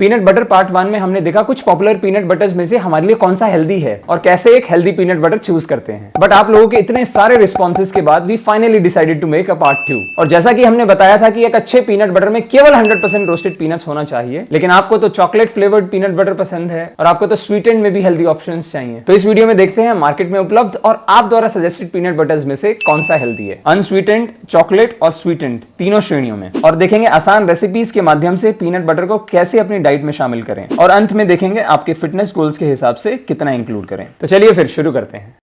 Peanut butter part 1 में हमने देखा कुछ पॉपुलर पीनट बटर्स में से हमारे लिए कौन सा हेल्दी है और कैसे एक हेल्दी पीनट बटर चूज करते हैं। बट आप लोगों के इतने सारे रिस्पॉन्सेज के बाद we finally decided to make a part 2। और जैसा कि हमने बताया था कि एक अच्छे पीनट बटर में केवल 100% रोस्टेड पीनट्स होना चाहिए, लेकिन आपको तो चॉकलेट फ्लेवर्ड पीनट बटर पसंद है और आपको तो स्वीटेंड में भी हेल्दी ऑप्शंस चाहिए। तो इस वीडियो में देखते हैं मार्केट में उपलब्ध और आप द्वारा सजेस्टेड पीनट बटर्स में से कौन सा हेल्दी है, अनस्वीटेंड, चॉकलेट और स्वीटेंड तीनों श्रेणियों में। और देखेंगे आसान रेसिपीज के माध्यम से पीनट बटर को कैसे अपनी डाइट में शामिल करें और अंत में देखेंगे आपके फिटनेस गोल्स के हिसाब से कितना इंक्लूड करें। तो चलिए फिर शुरू करते हैं।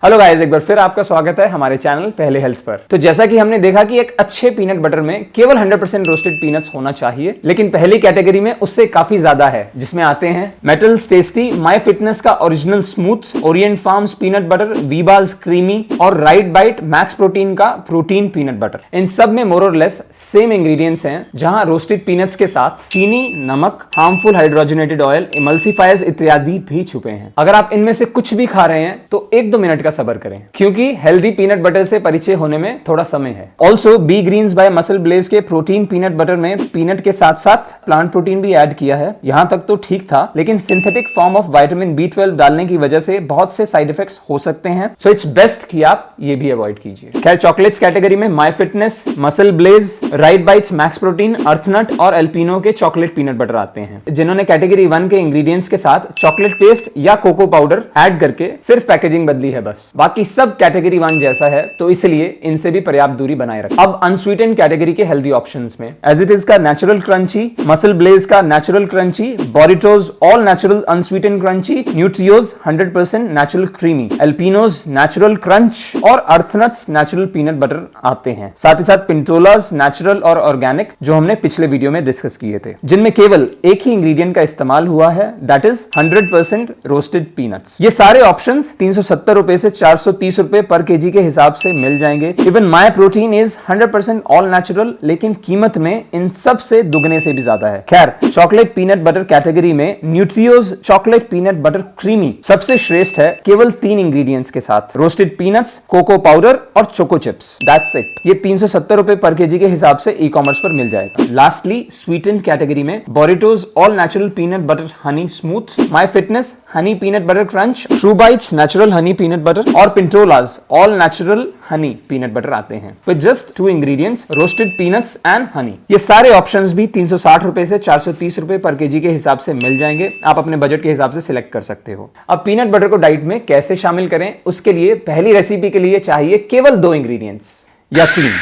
हेलो गाइस, एक बार फिर आपका स्वागत है हमारे चैनल पहले हेल्थ पर। तो जैसा कि हमने देखा कि एक अच्छे पीनट बटर में केवल 100% रोस्टेड पीनट्स होना चाहिए, लेकिन पहली कैटेगरी में उससे काफी ज्यादा है, जिसमें आते हैं मेटल्स टेस्टी, माय फिटनेस का original smooth, orient farms peanut butter, वीबाज क्रीमी और राइट बाइट मैक्स प्रोटीन का प्रोटीन पीनट बटर। इन सब में मोर और लेस सेम इंग्रेडिएंट्स हैं, जहां रोस्टेड पीनट्स के साथ चीनी, नमक, हार्मफुल हाइड्रोजनेटेड ऑयल, इमल्सिफायर्स इत्यादि भी छुपे हैं। अगर आप इनमें से कुछ भी खा रहे हैं तो 1-2 मिनट सबर करें, क्योंकि हेल्दी पीनट बटर से परिचय होने में थोड़ा समय है। Also be greens by MuscleBlaze के प्रोटीन पीनट बटर में पीनट के साथ साथ प्लांट प्रोटीन भी ऐड किया है। यहां तक तो ठीक था, लेकिन synthetic form of vitamin B12 डालने की वजह से बहुत से साइड इफेक्ट्स हो सकते हैं। सो इट्स बेस्ट कि आप ये भी अवॉइड कीजिए। खैर, चॉकलेट्स कैटेगरी में my fitness, muscle blaze, right bites max protein, earthnut और एल्पिनो के चॉकलेट पीनट बटर आते हैं, जिन्होंने कैटेगरी 1 के इंग्रेडिएंट्स के साथ चॉकलेट पेस्ट या कोको पाउडर ऐड करके सिर्फ पैकेजिंग बदली है बस। बाकी सब कैटेगरी 1 जैसा है, तो इसलिए इनसे भी पर्याप्त दूरी बनाए रखें। अब अनस्वीटेंड कैटेगरी के हेल्दी ऑप्शंस में एज इट इज का नेचुरल क्रंची, मसल ब्लेज का नेचुरल क्रंची, बोरिटोज ऑल नेचुरल अनस्वीटेंड क्रंची, न्यूट्रियोज 100% नेचुरल क्रीमी, एल्पिनोज नेचुरल क्रंच और अर्थनट्स नेचुरल पीनट बटर आते हैं। साथ ही साथ पिंटोलाज नेचुरल और ऑर्गेनिक, जो हमने पिछले वीडियो में डिस्कस किए थे, जिनमें केवल एक ही इंग्रेडिएंट का इस्तेमाल हुआ है, दैट इज 100% रोस्टेड पीनट्स। ये सारे ऑप्शंस 370 रुपए से 430 रुपए पर केजी के हिसाब से मिल जाएंगे। Even my protein is 100% all natural, लेकिन कीमत में इन सब से दुगने से भी ज्यादा है। खैर, चॉकलेट पीनट बटर कैटेगरी में न्यूट्रियोज चॉकलेट पीनट बटर क्रीमी सबसे श्रेष्ठ है, केवल 3 इंग्रेडिएंट्स के साथ, रोस्टेड पीनट्स, कोको पाउडर और चोको चिप्स। That's it. ये 370 रुपए पर केजी के हिसाब से ई कॉमर्स पर मिल जाएगा। लास्टली स्वीटेंड कैटेगरी में बोरिटोज all natural peanut butter honey smooth, my fitness honey peanut butter crunch, true bites natural honey peanut butter और पिंटोलाज all natural honey peanut butter आते हैं with just 2 ingredients, roasted peanuts and honey. ये सारे options भी 360 रुपए से 430 रुपए पर केजी के हिसाब से मिल जाएंगे। आप अपने बजट के हिसाब से सिलेक्ट कर सकते हो। अब पीनट बटर को डाइट में कैसे शामिल करें, उसके लिए पहली रेसिपी के लिए चाहिए केवल 2 इंग्रेडिएंट्स या 3।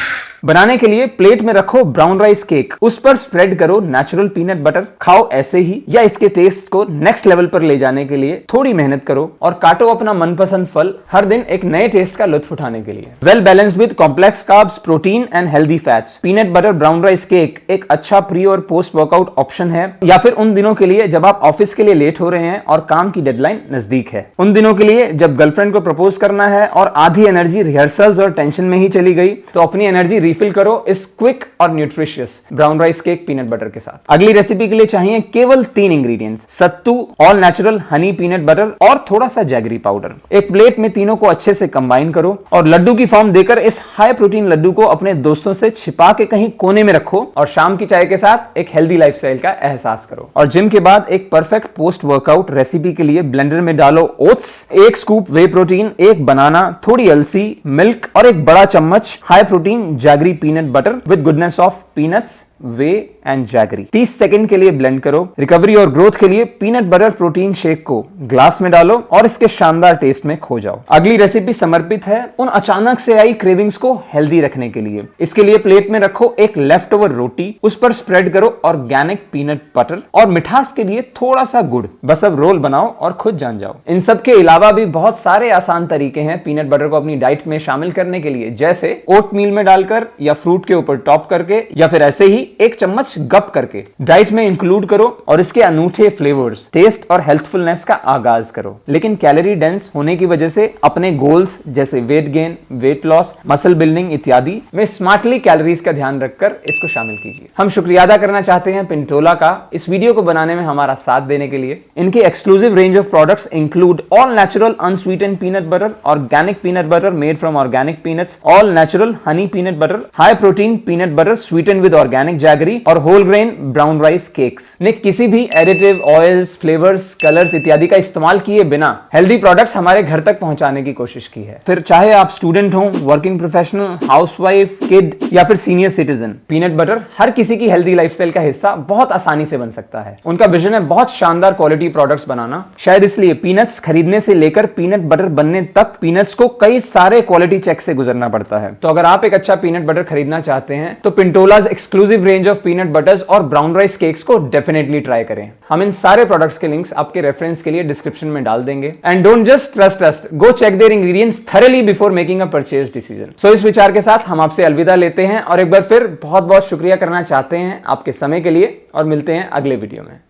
बनाने के लिए प्लेट में रखो ब्राउन राइस केक, उस पर स्प्रेड करो नेचुरल पीनट बटर। खाओ ऐसे ही या इसके टेस्ट को नेक्स्ट लेवल पर ले जाने के लिए थोड़ी मेहनत करो और काटो अपना मनपसंद फल, हर दिन एक नए टेस्ट का लुत्फ उठाने के लिए। Well balanced with complex carbs, protein and healthy fats, peanut butter brown rice cake एक अच्छा प्री और पोस्ट वर्कआउट ऑप्शन है, या फिर उन दिनों के लिए जब आप ऑफिस के लिए लेट हो रहे हैं और काम की डेडलाइन नजदीक है। उन दिनों के लिए जब गर्लफ्रेंड को प्रपोज करना है और आधी एनर्जी रिहर्सल्स और टेंशन में ही चली गई, तो अपनी एनर्जी रिफिल करो इस क्विक और nutritious brown rice cake peanut butter के साथ। अगली रेसिपी के लिए चाहिए केवल 3 इंग्रेडिएंट्स, सत्तू, all natural honey peanut butter और थोड़ा सा जैगरी पाउडर। एक प्लेट में तीनों को अच्छे से कंबाइन करो और लड्डू की फॉर्म देकर इस हाई प्रोटीन लड्डू को अपने दोस्तों से छिपा के कहीं कोने में रखो और शाम की चाय के साथ एक हेल्दी लाइफस्टाइल का एहसास करो। और जिम के बाद एक परफेक्ट पोस्ट वर्कआउट रेसिपी के लिए ब्लेंडर में डालो ओट्स, 1 स्कूप वे प्रोटीन, 1 बनाना, थोड़ी अलसी, मिल्क और एक बड़ा चम्मच high protein jaggery peanut butter with goodness of peanuts, way and jaggery. 30 second के लिए ब्लेंड करो। रिकवरी और ग्रोथ के लिए पीनट बटर प्रोटीन शेक को ग्लास में डालो और इसके शानदार टेस्ट में खो जाओ। अगली रेसिपी समर्पित है उन अचानक से आई क्रेविंग्स को हेल्दी रखने के लिए। इसके लिए प्लेट में रखो एक लेफ्ट ओवर रोटी, उस पर स्प्रेड करो ऑर्गेनिक पीनट बटर और मिठास के लिए थोड़ा सा गुड़। बस अब रोल बनाओ और खुद जान जाओ। इन सब के अलावा भी बहुत सारे आसान तरीके हैं पीनट बटर को अपनी डाइट में शामिल करने के लिए, जैसे ओट मील में डालकर या फ्रूट के ऊपर टॉप करके, या फिर ऐसे ही 1 चम्मच गप करके डाइट में इंक्लूड करो और इसके अनूठे फ्लेवर्स, टेस्ट और हेल्थफुलनेस का आगाज करो। लेकिन कैलोरी डेंस होने की वजह से अपने गोल्स जैसे weight gain, weight loss, muscle building इत्यादि में स्मार्टली कैलोरीज का ध्यान रखकर इसको शामिल कीजिए। हम शुक्रिया अदा करना चाहते हैं पिंटोला का इस वीडियो को बनाने में हमारा साथ देने के लिए। इनके exclusive range of products include all natural unsweetened peanut butter, organic peanut butter made from organic peanuts, all natural honey peanut butter, high protein peanut butter sweetened with organic jaggery और whole grain brown rice cakes ने किसी भी additive, oils, flavours, colours इत्यादि का इस्तेमाल किए बिना healthy products हमारे घर तक पहुंचाने की कोशिश की है। फिर चाहे आप स्टूडेंट हो, वर्किंग प्रोफेशनल, हाउसवाइफ, किड या फिर सीनियर सिटीजन, पीनट बटर हर किसी की हेल्दी लाइफस्टाइल का हिस्सा बहुत आसानी से बन सकता है। उनका विजन है बहुत शानदार क्वालिटी प्रोडक्ट्स बनाना। शायद इसलिए पीनट्स खरीदने से लेकर पीनट बटर बनने तक पीनट्स को कई सारे क्वालिटी चेक से गुजरना पड़ता है। तो अगर आप एक अच्छा पीनट बटर खरीदना चाहते हैं तो पिंटोलाज exclusive range of peanut butters और ब्राउन राइस केक्स को डेफिनेटली ट्राई करें। हम इन सारे प्रोडक्ट्स के लिंक्स आपके रेफरेंस के लिए डिस्क्रिप्शन में डाल देंगे। And don't just trust, go check their ingredients thoroughly before making a purchase decision. So इस विचार के साथ हम आपसे अलविदा लेते हैं और एक बार फिर बहुत बहुत शुक्रिया करना चाहते हैं आपके समय के लिए और मिलते हैं अगले वीडियो में।